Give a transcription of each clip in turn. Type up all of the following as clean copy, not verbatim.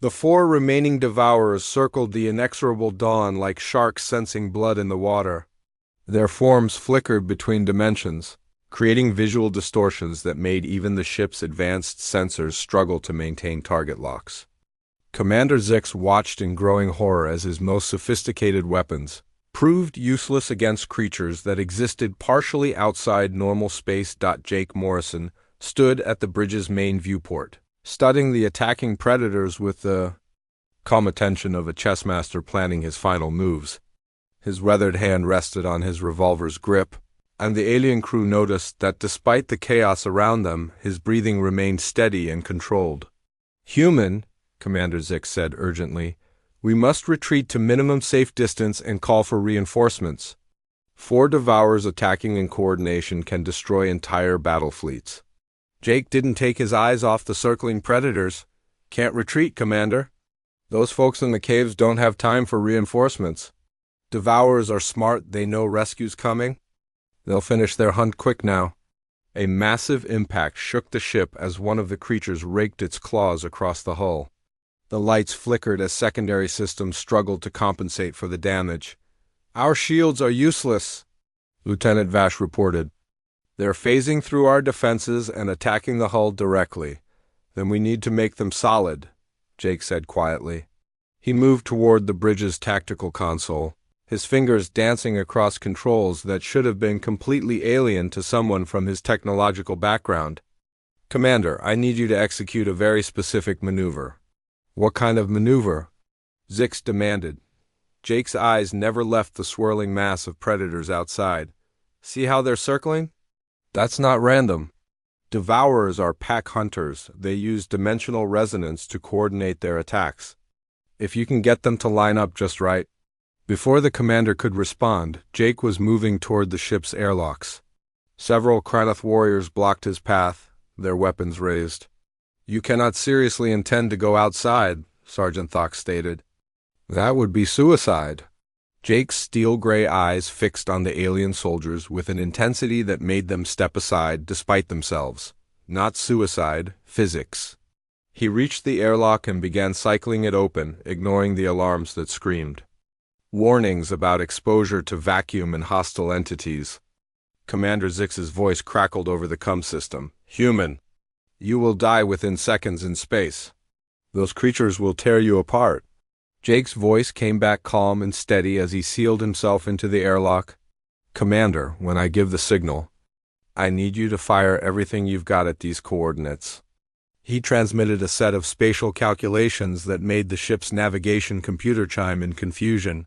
The four remaining devourers circled the inexorable dawn like sharks sensing blood in the water. Their forms flickered between dimensions, creating visual distortions that made even the ship's advanced sensors struggle to maintain target locks. Commander Zix watched in growing horror as his most sophisticated weapons proved useless against creatures that existed partially outside normal space. Jake Morrison stood at the bridge's main viewport, studying the attacking predators with the calm attention of a chess master planning his final moves. His weathered hand rested on his revolver's grip, and the alien crew noticed that despite the chaos around them, his breathing remained steady and controlled. "Human," Commander Zix said urgently, "we must retreat to minimum safe distance and call for reinforcements. 4 devourers attacking in coordination can destroy entire battle fleets." Jake didn't take his eyes off the circling predators. "Can't retreat, Commander. Those folks in the caves don't have time for reinforcements. Devourers are smart, they know rescue's coming. They'll finish their hunt quick now." A massive impact shook the ship as one of the creatures raked its claws across the hull. The lights flickered as secondary systems struggled to compensate for the damage. "Our shields are useless," Lieutenant Vash reported. "They're phasing through our defenses and attacking the hull directly. Then we need to make them solid," Jake said quietly. He moved toward the bridge's tactical console, his fingers dancing across controls that should have been completely alien to someone from his technological background. "Commander, I need you to execute a very specific maneuver." "What kind of maneuver?" Zix demanded. Jake's eyes never left the swirling mass of predators outside. "See how they're circling? That's not random. Devourers are pack hunters. They use dimensional resonance to coordinate their attacks. If you can get them to line up just right." Before the commander could respond, Jake was moving toward the ship's airlocks. Several Kranoth warriors blocked his path, their weapons raised. "You cannot seriously intend to go outside," Sergeant Thock stated. "That would be suicide." Jake's steel-gray eyes fixed on the alien soldiers with an intensity that made them step aside despite themselves. Not suicide, physics. He reached the airlock and began cycling it open, ignoring the alarms that screamed. Warnings about exposure to vacuum and hostile entities. Commander Zix's voice crackled over the comm system. "Human, you will die within seconds in space. Those creatures will tear you apart." Jake's voice came back calm and steady as he sealed himself into the airlock. "Commander, when I give the signal, I need you to fire everything you've got at these coordinates." He transmitted a set of spatial calculations that made the ship's navigation computer chime in confusion.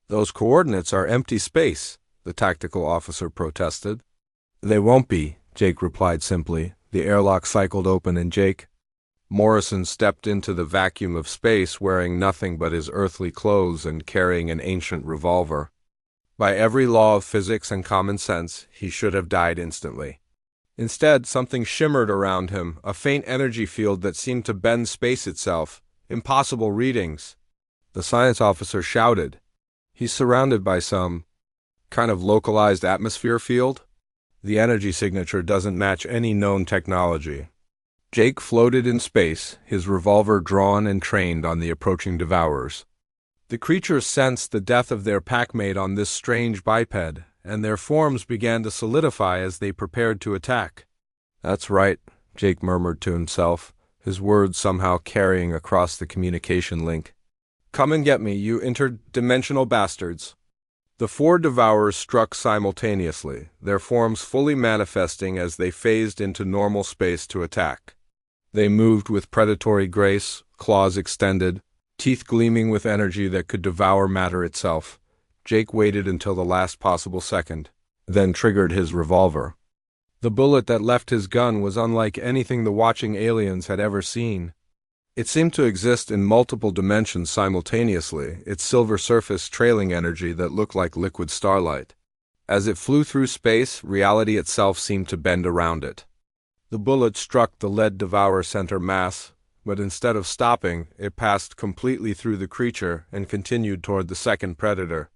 "Those coordinates are empty space," the tactical officer protested. "They won't be," Jake replied simply. The airlock cycled open and Jake Morrison stepped into the vacuum of space wearing nothing but his earthly clothes and carrying an ancient revolver. By every law of physics and common sense, he should have died instantly. Instead, something shimmered around him, a faint energy field that seemed to bend space itself. Impossible readings. The science officer shouted. "He's surrounded by some kind of localized atmosphere field. The energy signature doesn't match any known technology." Jake floated in space, his revolver drawn and trained on the approaching devourers. The creatures sensed the death of their packmate on this strange biped, and their forms began to solidify as they prepared to attack. "That's right," Jake murmured to himself, his words somehow carrying across the communication link. "Come and get me, you interdimensional bastards." The 4 devourers struck simultaneously, their forms fully manifesting as they phased into normal space to attack. They moved with predatory grace, claws extended, teeth gleaming with energy that could devour matter itself. Jake waited until the last possible second, then triggered his revolver. The bullet that left his gun was unlike anything the watching aliens had ever seen. It seemed to exist in multiple dimensions simultaneously, its silver surface trailing energy that looked like liquid starlight. As it flew through space, reality itself seemed to bend around it. The bullet struck the lead devourer center mass, but instead of stopping, it passed completely through the creature and continued toward the second predator.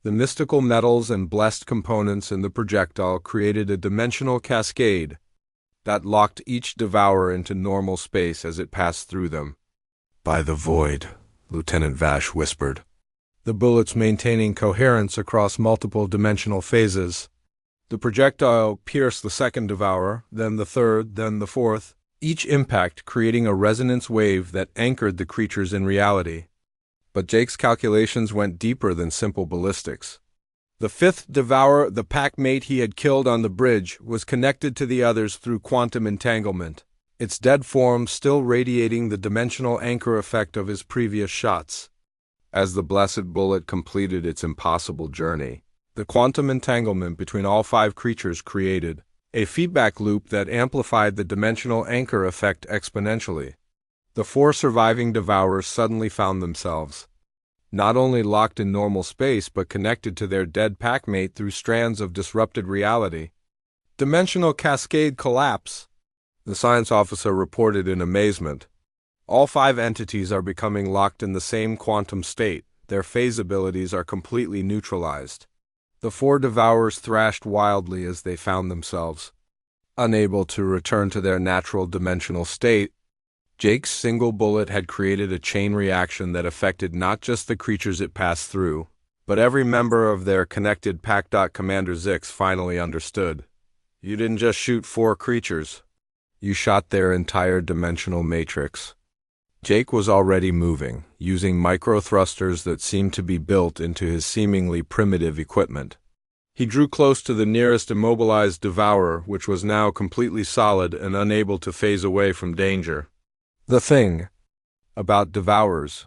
The mystical metals and blessed components in the projectile created a dimensional cascade that locked each devourer into normal space as it passed through them. By the void, Lieutenant Vash whispered, the bullets maintaining coherence across multiple dimensional phases. The projectile pierced the second devourer, then the third, then the fourth, each impact creating a resonance wave that anchored the creatures in reality. But Jake's calculations went deeper than simple ballistics. The fifth devourer, the pack-mate he had killed on the bridge, was connected to the others through quantum entanglement, its dead form still radiating the dimensional anchor effect of his previous shots. As the blessed bullet completed its impossible journey, the quantum entanglement between all five creatures created a feedback loop that amplified the dimensional anchor effect exponentially. The four surviving devourers suddenly found themselves not only locked in normal space but connected to their dead packmate through strands of disrupted reality. Dimensional cascade collapse, the science officer reported in amazement. All five entities are becoming locked in the same quantum state. Their phase abilities are completely neutralized. The four devourers thrashed wildly as they found themselves unable to return to their natural dimensional state. Jake's single bullet had created a chain reaction that affected not just the creatures it passed through, but every member of their connected pack. Commander Zix finally understood. You didn't just shoot four creatures. You shot their entire dimensional matrix. Jake was already moving, using micro-thrusters that seemed to be built into his seemingly primitive equipment. He drew close to the nearest immobilized devourer, which was now completely solid and unable to phase away from danger. The thing about devourers,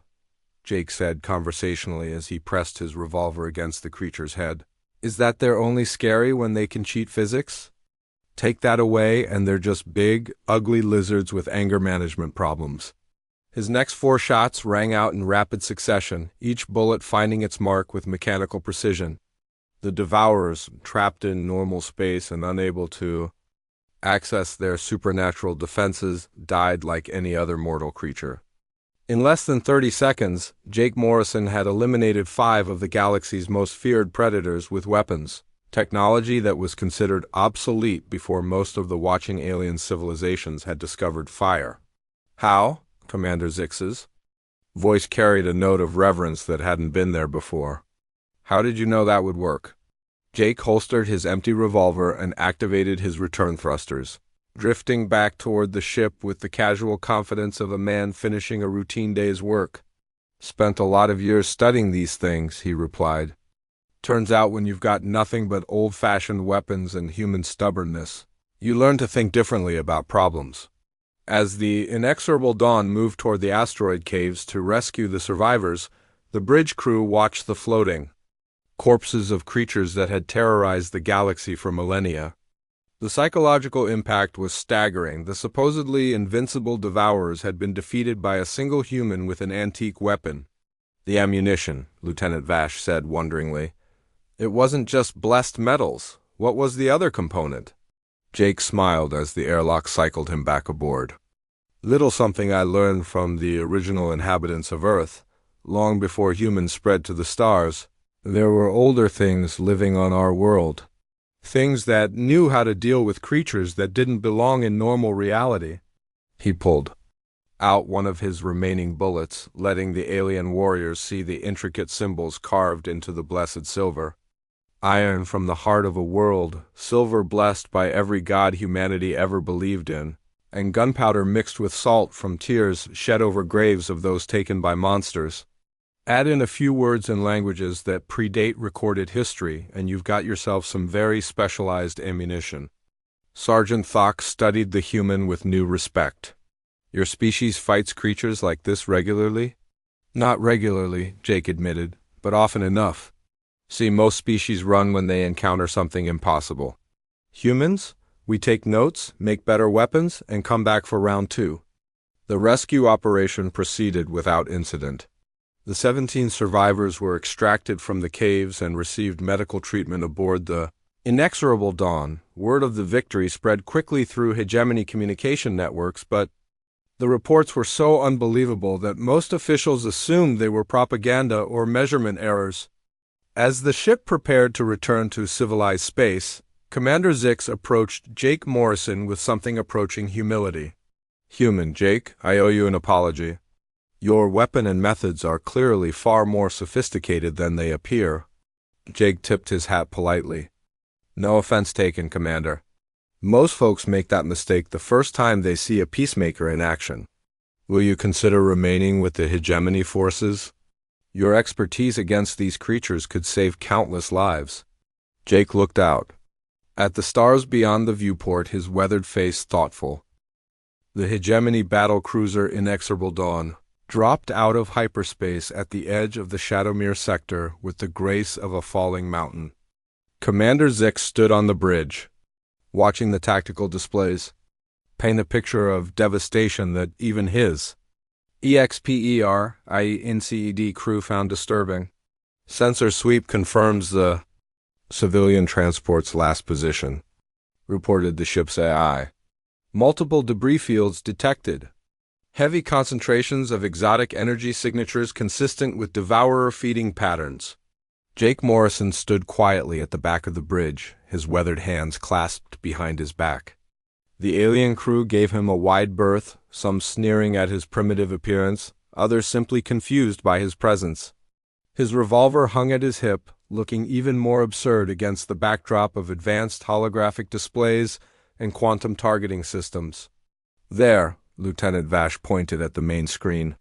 Jake said conversationally as he pressed his revolver against the creature's head, is that they're only scary when they can cheat physics? Take that away and they're just big, ugly lizards with anger management problems. His next four shots rang out in rapid succession, each bullet finding its mark with mechanical precision. The devourers, trapped in normal space and unable to access their supernatural defenses, died like any other mortal creature. In less than 30 seconds, Jake Morrison had eliminated 5 of the galaxy's most feared predators with weapons, technology that was considered obsolete before most of the watching alien civilizations had discovered fire. How? Commander Zix's voice carried a note of reverence that hadn't been there before. How did you know that would work? Jake holstered his empty revolver and activated his return thrusters, drifting back toward the ship with the casual confidence of a man finishing a routine day's work. Spent a lot of years studying these things, he replied. Turns out when you've got nothing but old-fashioned weapons and human stubbornness, you learn to think differently about problems. As the inexorable dawn moved toward the asteroid caves to rescue the survivors, the bridge crew watched the floating corpses of creatures that had terrorized the galaxy for millennia. The psychological impact was staggering. The supposedly invincible devourers had been defeated by a single human with an antique weapon. The ammunition, Lieutenant Vash said wonderingly. It wasn't just blessed metals. What was the other component? Jake smiled as the airlock cycled him back aboard. Little something I learned from the original inhabitants of Earth, long before humans spread to the stars. There were older things living on our world. Things that knew how to deal with creatures that didn't belong in normal reality. He pulled out one of his remaining bullets, letting the alien warriors see the intricate symbols carved into the blessed silver. Iron from the heart of a world, silver blessed by every god humanity ever believed in, and gunpowder mixed with salt from tears shed over graves of those taken by monsters. Add in a few words and languages that predate recorded history, and you've got yourself some very specialized ammunition. Sergeant Thock studied the human with new respect. Your species fights creatures like this regularly? Not regularly, Jake admitted, but often enough. See, most species run when they encounter something impossible. Humans? We take notes, make better weapons, and come back for round 2. The rescue operation proceeded without incident. The 17 survivors were extracted from the caves and received medical treatment aboard the inexorable dawn. Word of the victory spread quickly through hegemony communication networks, but the reports were so unbelievable that most officials assumed they were propaganda or measurement errors. As the ship prepared to return to civilized space, Commander Zix approached Jake Morrison with something approaching humility. Human, Jake, I owe you an apology. Your weapon and methods are clearly far more sophisticated than they appear. Jake tipped his hat politely. No offense taken, Commander. Most folks make that mistake the first time they see a peacemaker in action. Will you consider remaining with the hegemony forces? Your expertise against these creatures could save countless lives. Jake looked out. At the stars beyond the viewport, his weathered face thoughtful. The hegemony battle cruiser Inexorable Dawn dropped out of hyperspace at the edge of the Shadowmere sector with the grace of a falling mountain. Commander Zix stood on the bridge, watching the tactical displays, paint a picture of devastation that even his EXPER, i.e. NCED crew found disturbing. Sensor sweep confirms the civilian transport's last position, reported the ship's AI. Multiple debris fields detected. Heavy concentrations of exotic energy signatures consistent with devourer feeding patterns. Jake Morrison stood quietly at the back of the bridge, his weathered hands clasped behind his back. The alien crew gave him a wide berth, some sneering at his primitive appearance, others simply confused by his presence. His revolver hung at his hip, looking even more absurd against the backdrop of advanced holographic displays and quantum targeting systems. There, Lieutenant Vash pointed at the main screen.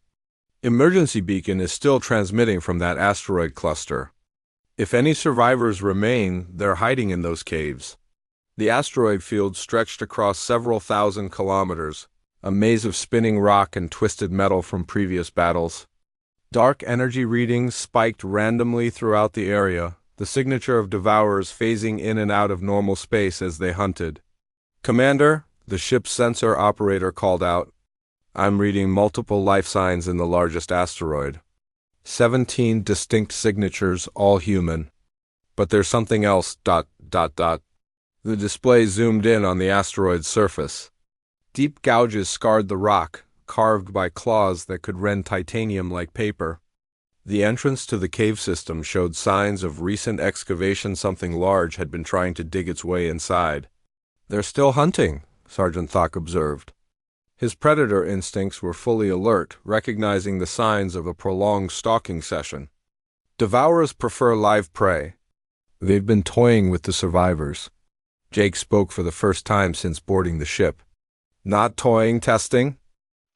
Emergency beacon is still transmitting from that asteroid cluster. If any survivors remain, they're hiding in those caves. The asteroid field stretched across several thousand kilometers, a maze of spinning rock and twisted metal from previous battles. Dark energy readings spiked randomly throughout the area, the signature of devourers phasing in and out of normal space as they hunted. Commander, the ship's sensor operator called out. I'm reading multiple life signs in the largest asteroid. 17 distinct signatures, all human. But there's something else, ... The display zoomed in on the asteroid's surface. Deep gouges scarred the rock, carved by claws that could rend titanium like paper. The entrance to the cave system showed signs of recent excavation. Something large had been trying to dig its way inside. They're still hunting, Sergeant Thok observed. His predator instincts were fully alert, recognizing the signs of a prolonged stalking session. Devourers prefer live prey. They've been toying with the survivors. Jake spoke for the first time since boarding the ship. Not toying, testing?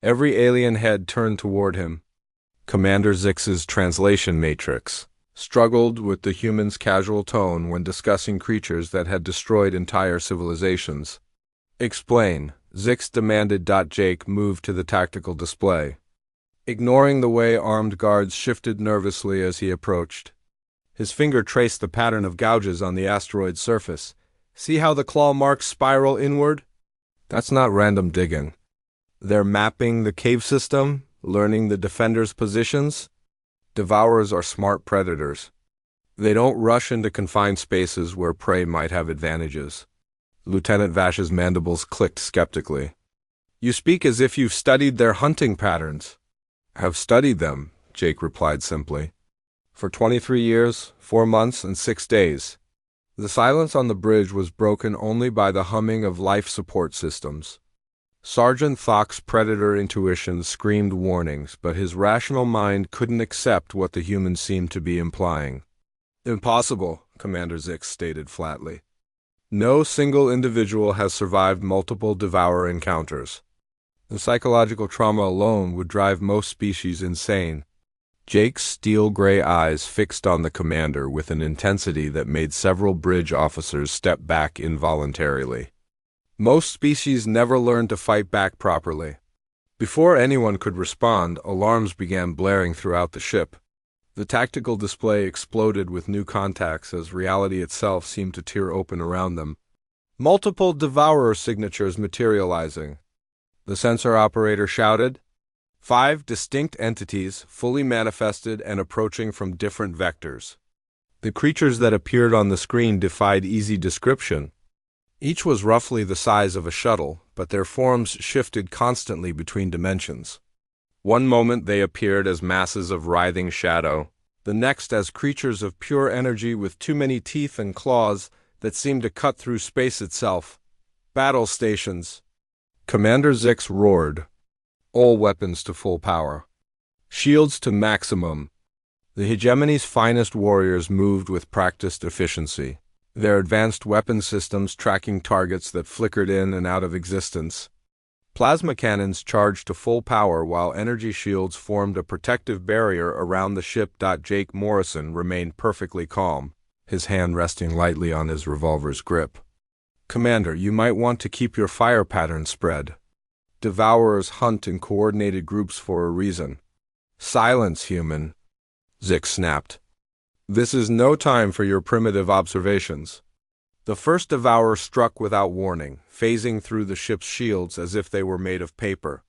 Every alien head turned toward him. Commander Zix's translation matrix struggled with the human's casual tone when discussing creatures that had destroyed entire civilizations. Explain, Zix demanded. Jake moved to the tactical display, ignoring the way armed guards shifted nervously as he approached. His finger traced the pattern of gouges on the asteroid's surface. See how the claw marks spiral inward? That's not random digging. They're mapping the cave system, learning the defenders' positions. Devourers are smart predators. They don't rush into confined spaces where prey might have advantages. Lieutenant Vash's mandibles clicked skeptically. You speak as if you've studied their hunting patterns. Have studied them, Jake replied simply. For 23 years, 4 months, and 6 days. The silence on the bridge was broken only by the humming of life support systems. Sergeant Thok's predator intuition screamed warnings, but his rational mind couldn't accept what the humans seemed to be implying. Impossible, Commander Zix stated flatly. No single individual has survived multiple devourer encounters. The psychological trauma alone would drive most species insane. Jake's steel-gray eyes fixed on the commander with an intensity that made several bridge officers step back involuntarily. Most species never learn to fight back properly. Before anyone could respond, alarms began blaring throughout the ship. The tactical display exploded with new contacts as reality itself seemed to tear open around them. Multiple devourer signatures materializing. The sensor operator shouted. 5 distinct entities, fully manifested and approaching from different vectors. The creatures that appeared on the screen defied easy description. Each was roughly the size of a shuttle, but their forms shifted constantly between dimensions. One moment they appeared as masses of writhing shadow, the next as creatures of pure energy with too many teeth and claws that seemed to cut through space itself. Battle stations. Commander Zix roared. All weapons to full power. Shields to maximum. The hegemony's finest warriors moved with practiced efficiency, their advanced weapon systems tracking targets that flickered in and out of existence. Plasma cannons charged to full power while energy shields formed a protective barrier around the ship. Jake Morrison remained perfectly calm, his hand resting lightly on his revolver's grip. Commander, you might want to keep your fire pattern spread. Devourers hunt in coordinated groups for a reason. Silence, human, Zix snapped. This is no time for your primitive observations. The first devourer struck without warning, phasing through the ship's shields as if they were made of paper.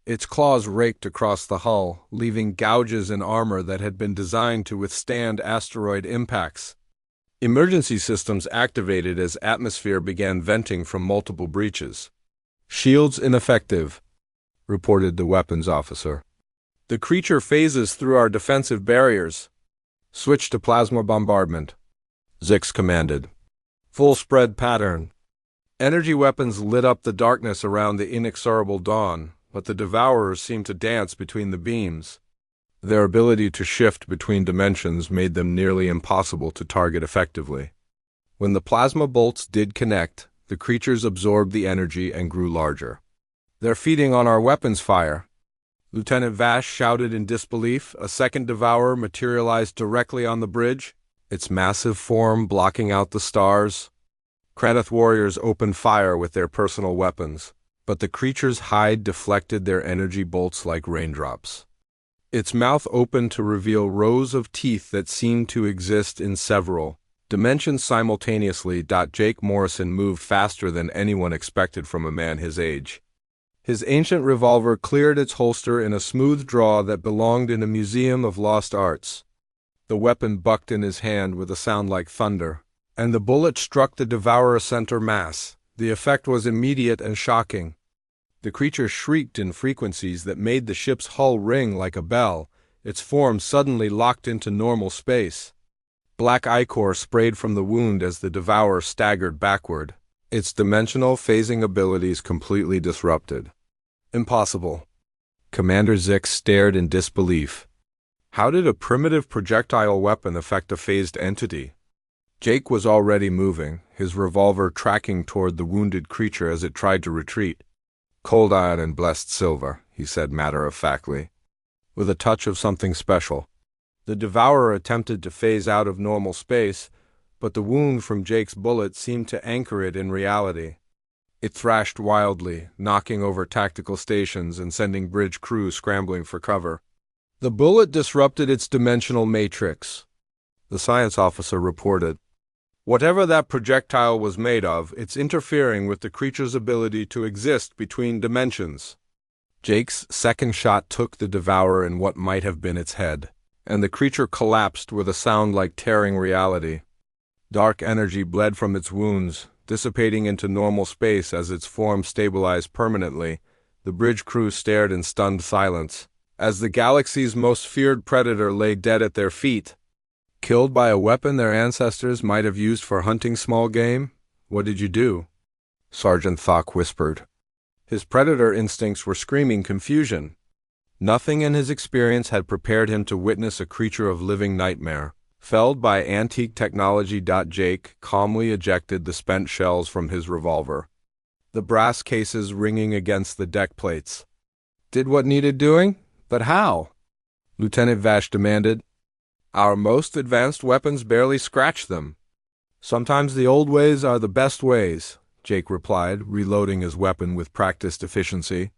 Its claws raked across the hull, leaving gouges in armor that had been designed to withstand asteroid impacts. Emergency systems activated as atmosphere began venting from multiple breaches. Shields ineffective, reported the weapons officer. The creature phases through our defensive barriers. Switch to plasma bombardment, Zix commanded. Full spread pattern. Energy weapons lit up the darkness around the inexorable dawn, but the devourers seemed to dance between the beams. Their ability to shift between dimensions made them nearly impossible to target effectively. When the plasma bolts did connect, the creatures absorbed the energy and grew larger. They're feeding on our weapons fire, Lieutenant Vash shouted in disbelief. A second devourer materialized directly on the bridge, its massive form blocking out the stars. Kraneth warriors opened fire with their personal weapons, but the creature's hide deflected their energy bolts like raindrops. Its mouth opened to reveal rows of teeth that seemed to exist in several dimensions simultaneously. Jake Morrison moved faster than anyone expected from a man his age. His ancient revolver cleared its holster in a smooth draw that belonged in a museum of lost arts. The weapon bucked in his hand with a sound like thunder, and the bullet struck the devourer center mass. The effect was immediate and shocking. The creature shrieked in frequencies that made the ship's hull ring like a bell, its form suddenly locked into normal space. Black ichor sprayed from the wound as the devourer staggered backward, its dimensional phasing abilities completely disrupted. Impossible. Commander Zix stared in disbelief. How did a primitive projectile weapon affect a phased entity? Jake was already moving, his revolver tracking toward the wounded creature as it tried to retreat. Cold iron and blessed silver, he said matter-of-factly, with a touch of something special. The devourer attempted to phase out of normal space, but the wound from Jake's bullet seemed to anchor it in reality. It thrashed wildly, knocking over tactical stations and sending bridge crew scrambling for cover. The bullet disrupted its dimensional matrix, the science officer reported. Whatever that projectile was made of, it's interfering with the creature's ability to exist between dimensions. Jake's second shot took the devourer in what might have been its head, and the creature collapsed with a sound like tearing reality. Dark energy bled from its wounds, dissipating into normal space as its form stabilized permanently. The bridge crew stared in stunned silence, as the galaxy's most feared predator lay dead at their feet. Killed by a weapon their ancestors might have used for hunting small game? What did you do? Sergeant Thok whispered. His predator instincts were screaming confusion. Nothing in his experience had prepared him to witness a creature of living nightmare. Felled by antique technology. Jake calmly ejected the spent shells from his revolver, the brass cases ringing against the deck plates. Did what needed doing? But how? Lieutenant Vash demanded. Our most advanced weapons barely scratch them. Sometimes the old ways are the best ways, Jake replied, reloading his weapon with practiced efficiency.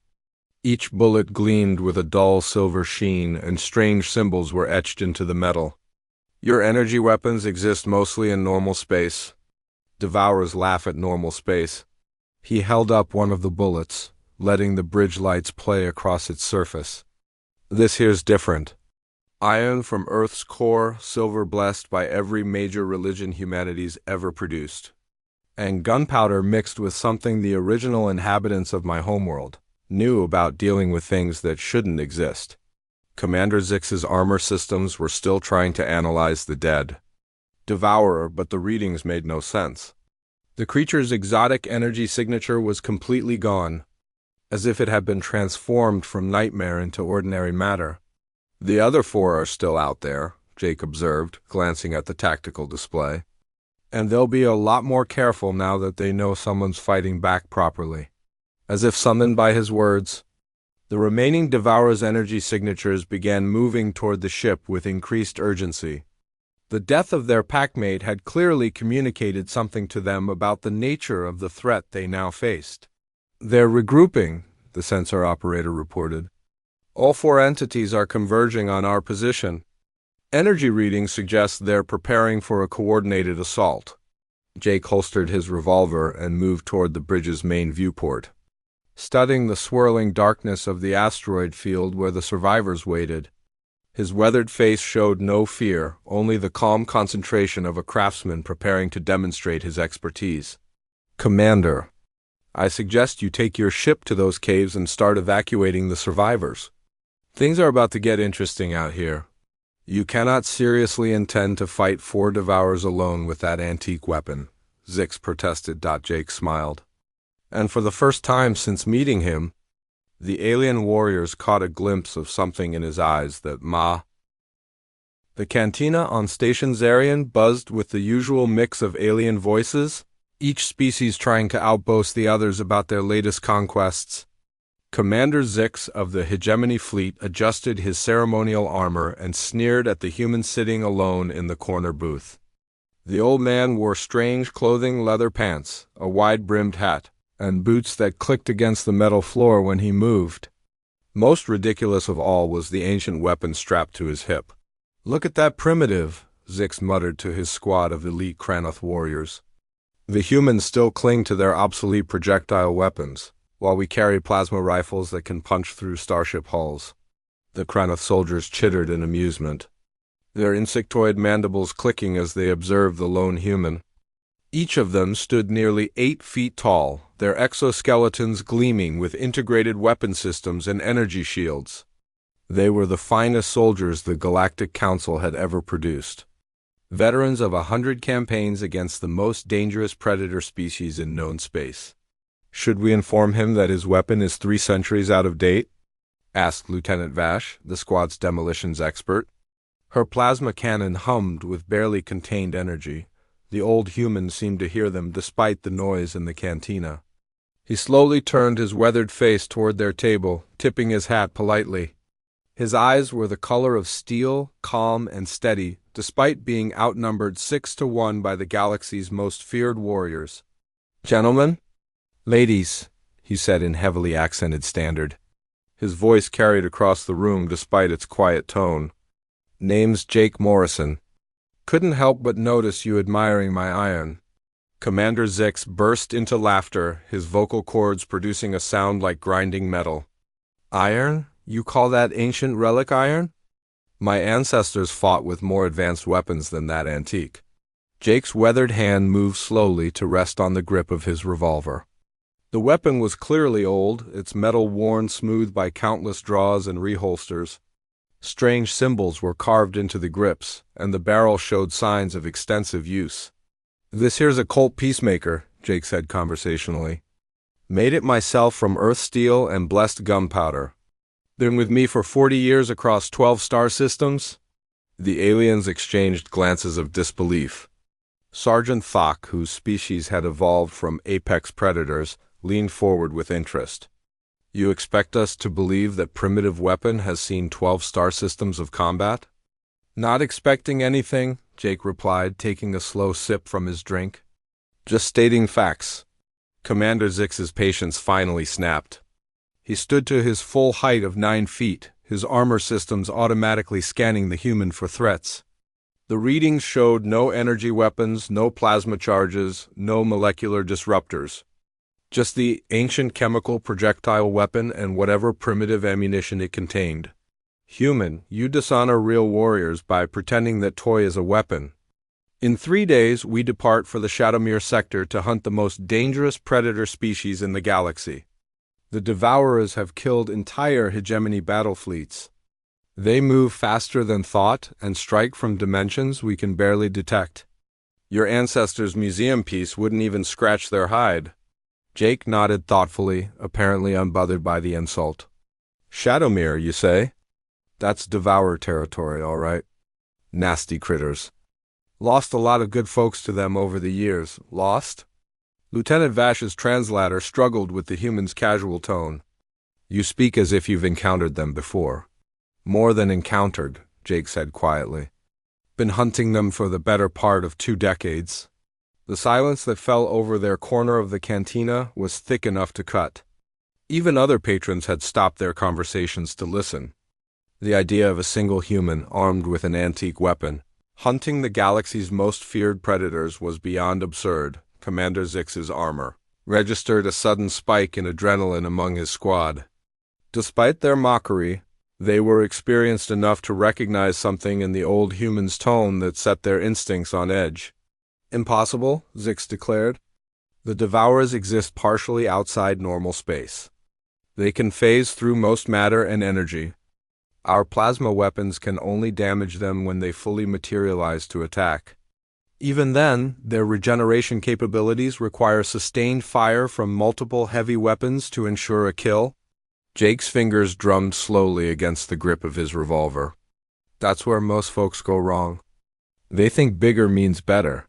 Each bullet gleamed with a dull silver sheen, and strange symbols were etched into the metal. Your energy weapons exist mostly in normal space. Devourers laugh at normal space. He held up one of the bullets, letting the bridge lights play across its surface. This here's different. Iron from Earth's core, silver blessed by every major religion humanity's ever produced. And gunpowder mixed with something the original inhabitants of my homeworld knew about dealing with things that shouldn't exist. Commander Zix's armor systems were still trying to analyze the dead devourer, but the readings made no sense. The creature's exotic energy signature was completely gone, as if it had been transformed from nightmare into ordinary matter. The other four are still out there, Jake observed, glancing at the tactical display. And they'll be a lot more careful now that they know someone's fighting back properly. As if summoned by his words, the remaining Devourer's energy signatures began moving toward the ship with increased urgency. The death of their packmate had clearly communicated something to them about the nature of the threat they now faced. "They're regrouping," the sensor operator reported. "All four entities are converging on our position. Energy readings suggest they're preparing for a coordinated assault." Jake holstered his revolver and moved toward the bridge's main viewport, studying the swirling darkness of the asteroid field where the survivors waited. His weathered face showed no fear, only the calm concentration of a craftsman preparing to demonstrate his expertise. "Commander, I suggest you take your ship to those caves and start evacuating the survivors. Things are about to get interesting out here. You cannot seriously intend to fight 4 Devourers alone with that antique weapon," Zix protested. Jake smiled. And for the first time since meeting him, the alien warriors caught a glimpse of something in his eyes that The cantina on Station Zarian buzzed with the usual mix of alien voices, each species trying to outboast the others about their latest conquests. Commander Zix of the Hegemony Fleet adjusted his ceremonial armor and sneered at the human sitting alone in the corner booth. The old man wore strange clothing, leather pants, a wide-brimmed hat, and boots that clicked against the metal floor when he moved. Most ridiculous of all was the ancient weapon strapped to his hip. "Look at that primitive," Zix muttered to his squad of elite Kranoth warriors. "The humans still cling to their obsolete projectile weapons, while we carry plasma rifles that can punch through starship hulls." The Kranoth soldiers chittered in amusement, their insectoid mandibles clicking as they observed the lone human. Each of them stood nearly 8 feet tall, their exoskeletons gleaming with integrated weapon systems and energy shields. They were the finest soldiers the Galactic Council had ever produced. Veterans of 100 campaigns against the most dangerous predator species in known space. "Should we inform him that his weapon is 3 centuries out of date?" asked Lieutenant Vash, the squad's demolitions expert. Her plasma cannon hummed with barely contained energy. The old human seemed to hear them despite the noise in the cantina. He slowly turned his weathered face toward their table, tipping his hat politely. His eyes were the color of steel, calm and steady, despite being outnumbered 6-1 by the galaxy's most feared warriors. "Gentlemen, ladies," he said in heavily accented standard. His voice carried across the room despite its quiet tone. "Name's Jake Morrison. Couldn't help but notice you admiring my iron." Commander Zix burst into laughter, his vocal cords producing a sound like grinding metal. "Iron? You call that ancient relic iron? My ancestors fought with more advanced weapons than that antique." Jake's weathered hand moved slowly to rest on the grip of his revolver. The weapon was clearly old, its metal worn smooth by countless draws and reholsters. Strange symbols were carved into the grips, and the barrel showed signs of extensive use. "This here's a Colt Peacemaker," Jake said conversationally. "Made it myself from earth steel and blessed gunpowder. Been with me for 40 years across 12 star systems." The aliens exchanged glances of disbelief. Sergeant Thok, whose species had evolved from apex predators, leaned forward with interest. "You expect us to believe that primitive weapon has seen 12 star systems of combat?" "Not expecting anything," Jake replied, taking a slow sip from his drink. "Just stating facts." Commander Zix's patience finally snapped. He stood to his full height of 9 feet, his armor systems automatically scanning the human for threats. The readings showed no energy weapons, no plasma charges, no molecular disruptors. Just the ancient chemical projectile weapon and whatever primitive ammunition it contained. "Human, you dishonor real warriors by pretending that toy is a weapon. In 3 days, we depart for the Shadowmere sector to hunt the most dangerous predator species in the galaxy. The Devourers have killed entire hegemony battle fleets. They move faster than thought and strike from dimensions we can barely detect. Your ancestors' museum piece wouldn't even scratch their hide." Jake nodded thoughtfully, apparently unbothered by the insult. "Shadowmere, you say?" That's Devourer territory, all right. Nasty critters. Lost a lot of good folks to them over the years. Lost? Lieutenant Vash's translator struggled with the human's casual tone. You speak as if you've encountered them before. More than encountered, Jake said quietly. Been hunting them for the better part of 2 decades. The silence that fell over their corner of the cantina was thick enough to cut. Even other patrons had stopped their conversations to listen. The idea of a single human armed with an antique weapon, hunting the galaxy's most feared predators was beyond absurd. Commander Zix's armor registered a sudden spike in adrenaline among his squad. Despite their mockery, they were experienced enough to recognize something in the old human's tone that set their instincts on edge. Impossible, Zix declared. The Devourers exist partially outside normal space. They can phase through most matter and energy. Our plasma weapons can only damage them when they fully materialize to attack. Even then, their regeneration capabilities require sustained fire from multiple heavy weapons to ensure a kill. Jake's fingers drummed slowly against the grip of his revolver. That's where most folks go wrong. They think bigger means better.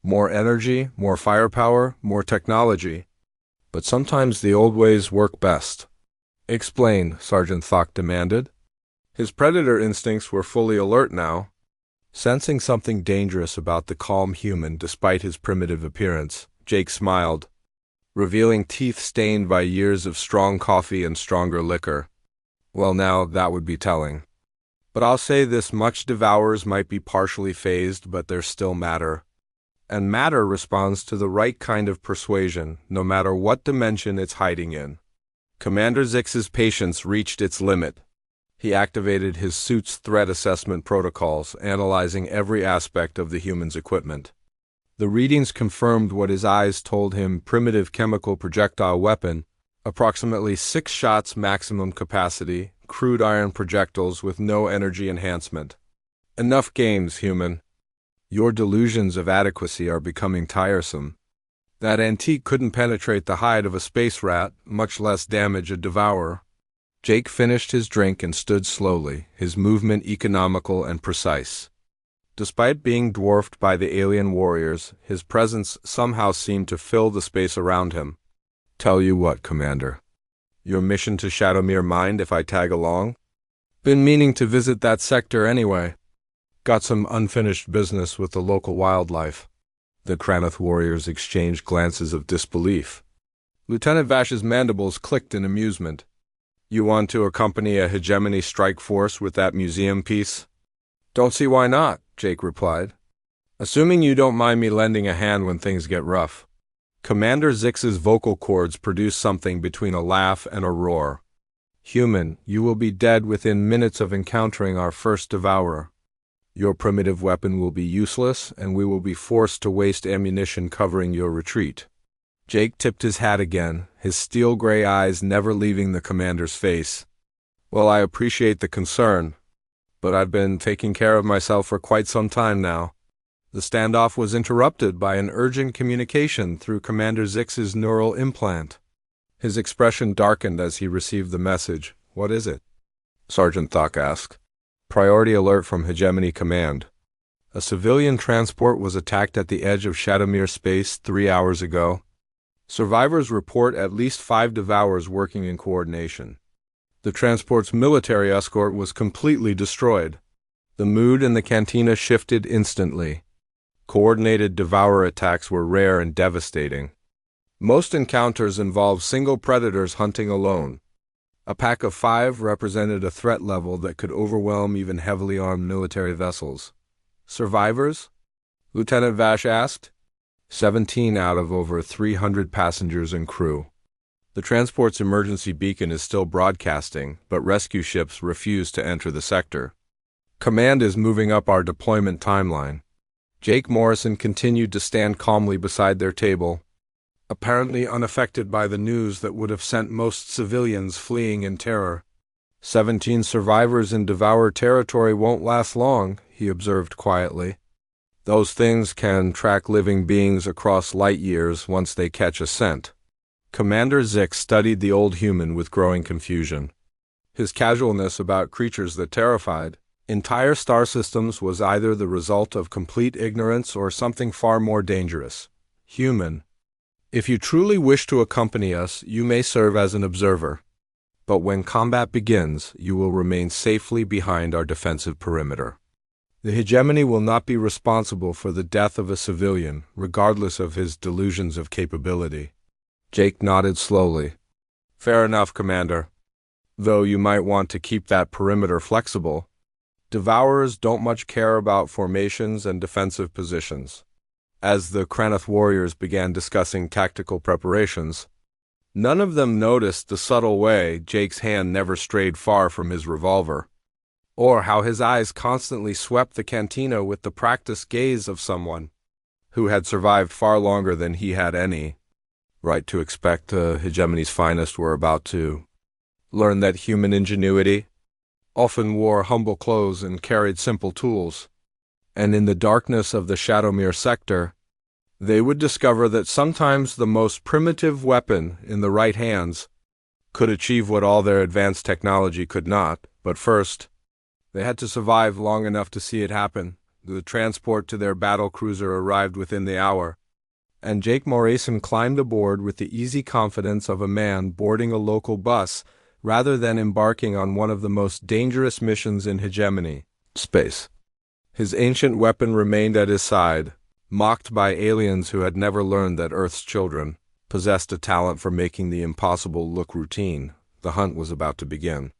More energy, more firepower, more technology. But sometimes the old ways work best. Explain, Sergeant Thok demanded. His predator instincts were fully alert now, sensing something dangerous about the calm human despite his primitive appearance. Jake smiled, revealing teeth stained by years of strong coffee and stronger liquor. Well, now that would be telling. But I'll say this much: Devourers might be partially phased, but they're still matter. And matter responds to the right kind of persuasion, no matter what dimension it's hiding in. Commander Zix's patience reached its limit. He activated his suit's threat assessment protocols, analyzing every aspect of the human's equipment. The readings confirmed what his eyes told him: primitive chemical projectile weapon, approximately 6 shots maximum capacity, crude iron projectiles with no energy enhancement. Enough games, human. Your delusions of adequacy are becoming tiresome. That antique couldn't penetrate the hide of a space rat, much less damage a devourer. Jake finished his drink and stood slowly, his movement economical and precise. Despite being dwarfed by the alien warriors, his presence somehow seemed to fill the space around him. Tell you what, Commander. Your mission to Shadowmere mind if I tag along? Been meaning to visit that sector anyway. Got some unfinished business with the local wildlife. The Kranoth warriors exchanged glances of disbelief. Lieutenant Vash's mandibles clicked in amusement. You want to accompany a hegemony strike force with that museum piece? Don't see why not, Jake replied. Assuming you don't mind me lending a hand when things get rough. Commander Zix's vocal cords produced something between a laugh and a roar. Human, you will be dead within minutes of encountering our first devourer. Your primitive weapon will be useless, and we will be forced to waste ammunition covering your retreat. Jake tipped his hat again, his steel-gray eyes never leaving the commander's face. Well, I appreciate the concern, but I've been taking care of myself for quite some time now. The standoff was interrupted by an urgent communication through Commander Zix's neural implant. His expression darkened as he received the message. What is it? Sergeant Thok asked. Priority alert from Hegemony Command. A civilian transport was attacked at the edge of Shadowmere space 3 hours ago. Survivors report at least 5 devourers working in coordination. The transport's military escort was completely destroyed. The mood in the cantina shifted instantly. Coordinated devourer attacks were rare and devastating. Most encounters involved single predators hunting alone. A pack of 5 represented a threat level that could overwhelm even heavily armed military vessels. Survivors? Lieutenant Vash asked. 17 out of over 300 passengers and crew. The transport's emergency beacon is still broadcasting, but rescue ships refuse to enter the sector. Command is moving up our deployment timeline. Jake Morrison continued to stand calmly beside their table, apparently unaffected by the news that would have sent most civilians fleeing in terror. 17 survivors in Devourer territory won't last long, he observed quietly. Those things can track living beings across light years once they catch a scent. Commander Zix studied the old human with growing confusion. His casualness about creatures that terrified entire star systems was either the result of complete ignorance or something far more dangerous: human. If you truly wish to accompany us, you may serve as an observer. But when combat begins, you will remain safely behind our defensive perimeter. The hegemony will not be responsible for the death of a civilian, regardless of his delusions of capability. Jake nodded slowly. Fair enough, Commander. Though you might want to keep that perimeter flexible. Devourers don't much care about formations and defensive positions. As the Kranath warriors began discussing tactical preparations, none of them noticed the subtle way Jake's hand never strayed far from his revolver, or how his eyes constantly swept the cantina with the practiced gaze of someone who had survived far longer than he had any right to expect. The hegemony's finest were about to learn that human ingenuity often wore humble clothes and carried simple tools, and in the darkness of the Shadowmere sector, they would discover that sometimes the most primitive weapon in the right hands could achieve what all their advanced technology could not. But first, they had to survive long enough to see it happen. The transport to their battle cruiser arrived within the hour, and Jake Morrison climbed aboard with the easy confidence of a man boarding a local bus rather than embarking on one of the most dangerous missions in hegemony, space. His ancient weapon remained at his side, mocked by aliens who had never learned that Earth's children possessed a talent for making the impossible look routine. The hunt was about to begin.